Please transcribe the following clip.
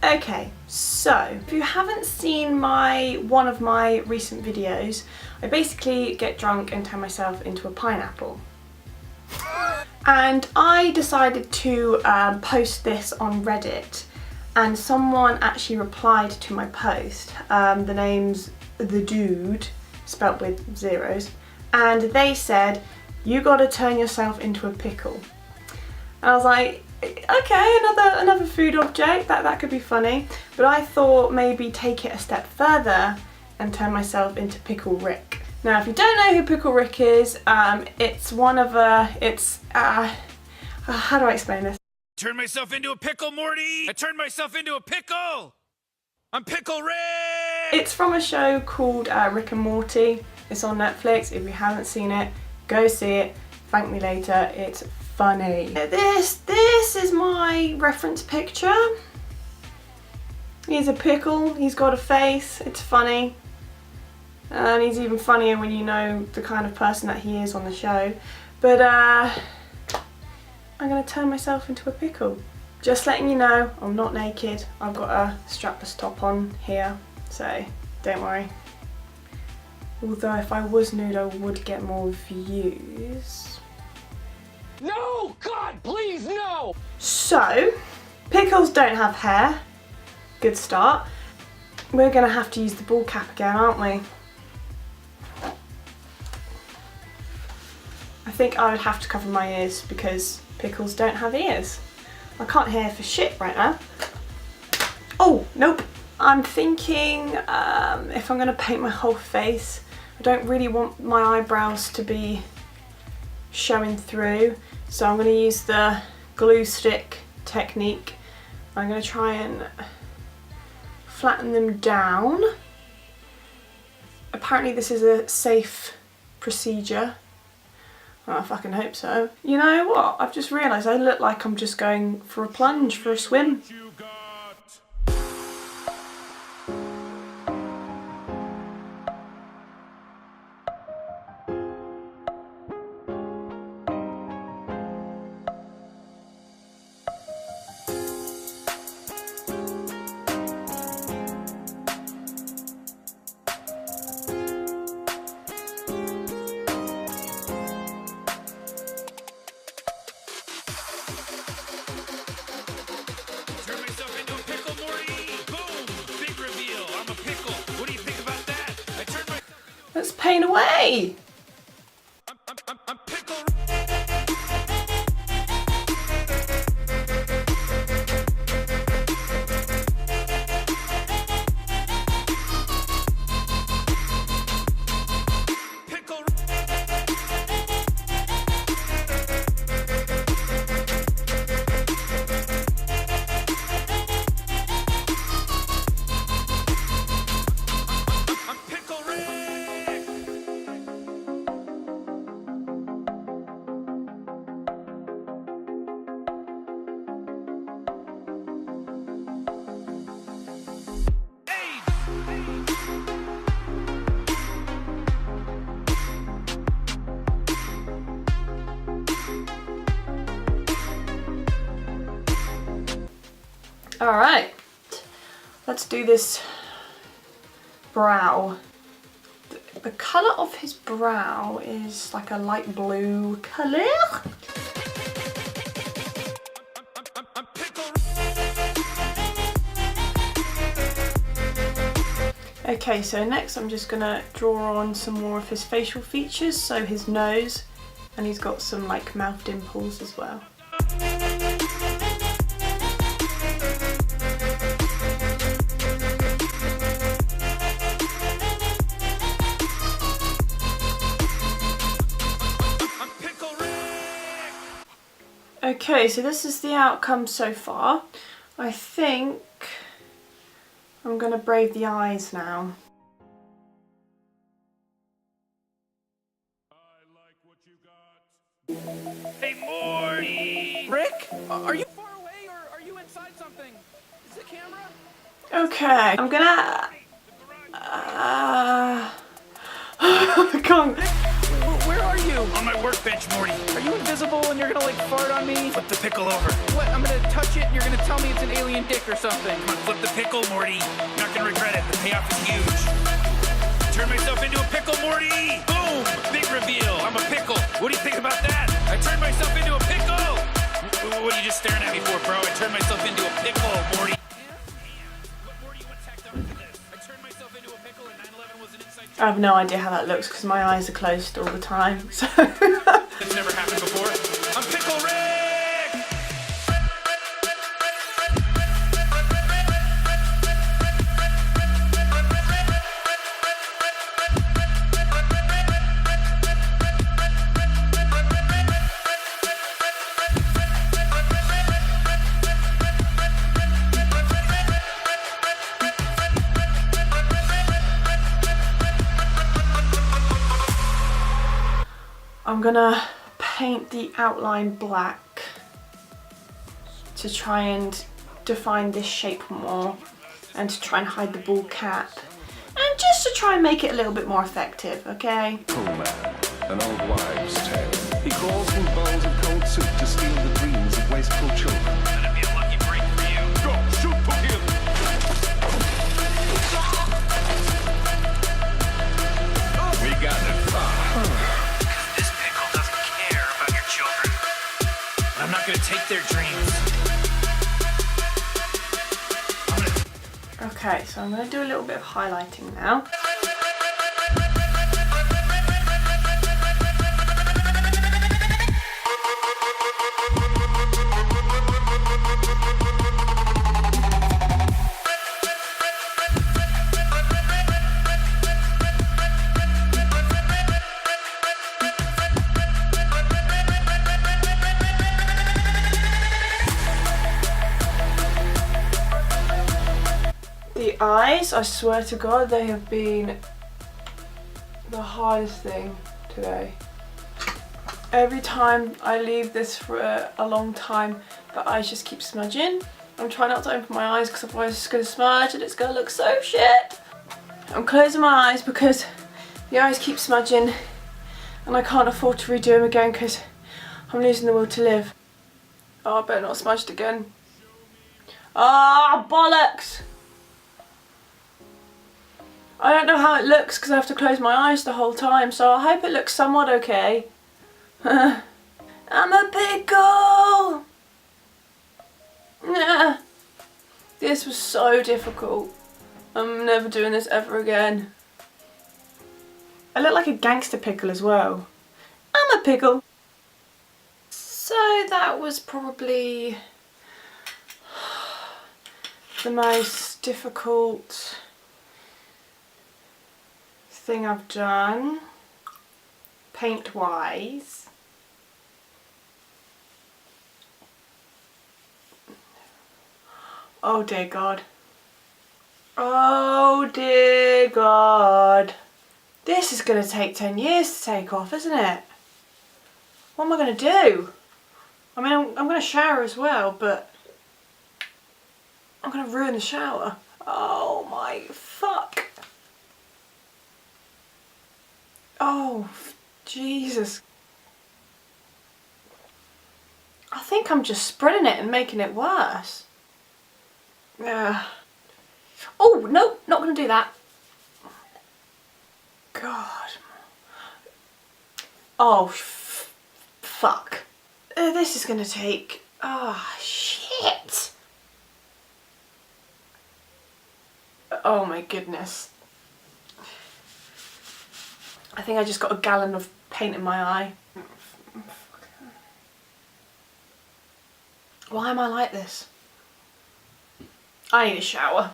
Okay, so if you haven't seen one of my recent videos, I basically get drunk and turn myself into a pineapple. And I decided to post this on Reddit, and someone actually replied to my post. The name's The Dude, spelt with zeros, and they said, "You gotta turn yourself into a pickle." And I was like, okay, another food object, that could be funny. But I thought maybe take it a step further and turn myself into Pickle Rick. Now, if you don't know who Pickle Rick is, it's one of how do I explain this? Turn myself into a pickle, Morty! I turned myself into a pickle! I'm Pickle Rick! It's from a show called Rick and Morty. It's on Netflix. If you haven't seen it, go see it. Thank me later. It's funny. This is my reference picture. He's a pickle. He's got a face. It's funny. And he's even funnier when you know the kind of person that he is on the show. But I'm gonna turn myself into a pickle. Just letting you know, I'm not naked. I've got a strapless top on here, so don't worry. Although if I was nude, I would get more views. No! God, please, no! So, pickles don't have hair. Good start. We're gonna have to use the ball cap again, aren't we? I think I would have to cover my ears because pickles don't have ears. I can't hear for shit right now. Oh, nope. I'm thinking if I'm gonna paint my whole face, I don't really want my eyebrows to be showing through, so I'm going to use the glue stick technique. I'm going to try and flatten them down. Apparently this is a safe procedure. Well, I fucking hope so. You know what? I've just realised I look like I'm just going for a plunge, for a swim. Let's paint away! I'm Pickle Alright, let's do this brow. The colour of his brow is like a light blue colour. Okay, so next I'm just gonna draw on some more of his facial features, so his nose, and he's got some like mouth dimples as well. Okay, so this is the outcome so far. I think I'm gonna braid the eyes now. Hey, Morty! Rick, are you far away or are you inside something? Is the camera? Okay, I'm gonna... I can't... Where are you? On my workbench, Morty. Are you invisible and you're gonna like fart on me? Flip the pickle over. What? I'm gonna touch it and you're gonna tell me it's an alien dick or something. Come on, flip the pickle, Morty. You're not gonna regret it. The payoff is huge. Turn myself into a pickle, Morty. Boom! Big reveal. I'm a pickle. What do you think about that? I turned myself into a pickle. What are you just staring at me for, bro? I turned myself into a pickle, Morty. What more do you want tacked on to this? I turned myself into a pickle and 9/11 was an inside joke. I have no idea how that looks because my eyes are closed all the time. So It's never happened before. I'm Pickle Rick! I'm gonna paint the outline black to try and define this shape more and to try and hide the bald cap and just to try and make it a little bit more effective, okay? Cool man, an old wives' tale. He crawls through bowls of cold soup to steal the dreams of wasteful children. That'd be a lucky break for you. Go, shoot for him! We got it. This pickle doesn't care about your children. I'm not gonna take their dreams. Okay, so I'm gonna do a little bit of highlighting now. The eyes, I swear to God, they have been the hardest thing today. Every time I leave this for a long time, the eyes just keep smudging. I'm trying not to open my eyes because otherwise it's going to smudge and it's going to look so shit. I'm closing my eyes because the eyes keep smudging and I can't afford to redo them again because I'm losing the will to live. Oh, I better not smudged again. Ah, bollocks! I don't know how it looks because I have to close my eyes the whole time, so I hope it looks somewhat okay. I'm a pickle! Nah. This was so difficult. I'm never doing this ever again. I look like a gangster pickle as well. I'm a pickle. So that was probably the most difficult thing I've done paint wise. Oh dear God. Oh dear God. This is going to take 10 years to take off, isn't it? What am I going to do? I mean, I'm going to shower as well, but I'm going to ruin the shower. Oh my fuck. Oh, Jesus. I think I'm just spreading it and making it worse. Yeah. Oh, no, not going to do that. God. Oh, fuck. This is going to take... Oh, shit. Oh my goodness. I think I just got a gallon of paint in my eye. Why am I like this? I need a shower.